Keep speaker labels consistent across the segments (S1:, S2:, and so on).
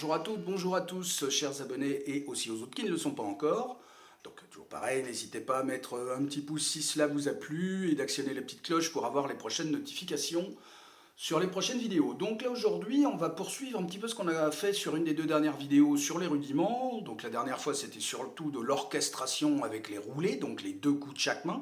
S1: Bonjour à toutes, bonjour à tous, chers abonnés et aussi aux autres qui ne le sont pas encore. Donc toujours pareil, n'hésitez pas à mettre un petit pouce si cela vous a plu et d'actionner la petite cloche pour avoir les prochaines notifications sur les prochaines vidéos. Donc là aujourd'hui, on va poursuivre un petit peu ce qu'on a fait sur une des deux dernières vidéos sur les rudiments. Donc la dernière fois, c'était surtout de l'orchestration avec les roulés, donc les deux coups de chaque main.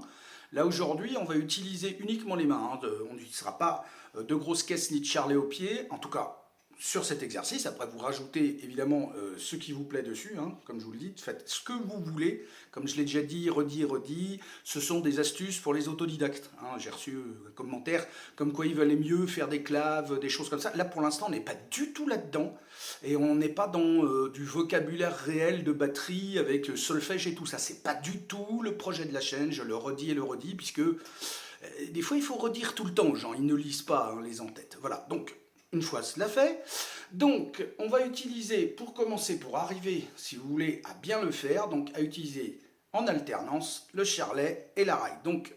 S1: Là aujourd'hui, on va utiliser uniquement les mains. On n'utilisera pas de grosses caisses ni de charlet au pied, en tout cas sur cet exercice. Après, vous rajoutez évidemment ce qui vous plaît dessus, comme je vous le dis, faites ce que vous voulez. Comme je l'ai déjà dit, redit, ce sont des astuces pour les autodidactes. J'ai reçu un commentaire comme quoi il valait mieux faire des claves, des choses comme ça. Là, pour l'instant, on n'est pas du tout là-dedans. Et on n'est pas dans du vocabulaire réel de batterie avec solfège et tout ça. C'est pas du tout le projet de la chaîne, je le redis et le redis, puisque des fois, il faut redire tout le temps aux gens. Ils ne lisent pas les en-têtes. Voilà, donc une fois cela fait, donc on va utiliser, pour commencer, pour arriver, si vous voulez, à bien le faire, donc à utiliser en alternance le charlet et la raille. Donc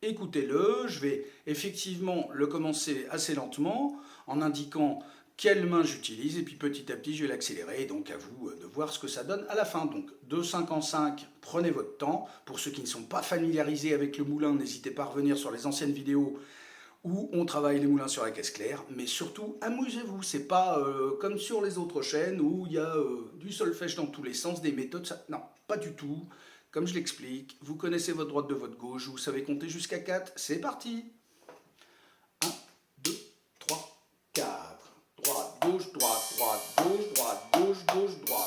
S1: écoutez-le, je vais effectivement le commencer assez lentement en indiquant quelle main j'utilise et puis petit à petit je vais l'accélérer, donc à vous de voir ce que ça donne à la fin. Donc de 5 en 5, prenez votre temps. Pour ceux qui ne sont pas familiarisés avec le moulin, n'hésitez pas à revenir sur les anciennes vidéos où on travaille les moulins sur la caisse claire, mais surtout amusez-vous, c'est pas comme sur les autres chaînes où il y a du solfège dans tous les sens, des méthodes, ça, non, pas du tout. Comme je l'explique, vous connaissez votre droite de votre gauche, vous savez compter jusqu'à 4, c'est parti. 1, 2, 3, 4, droite, gauche, droite, gauche, droite, gauche, gauche, droite.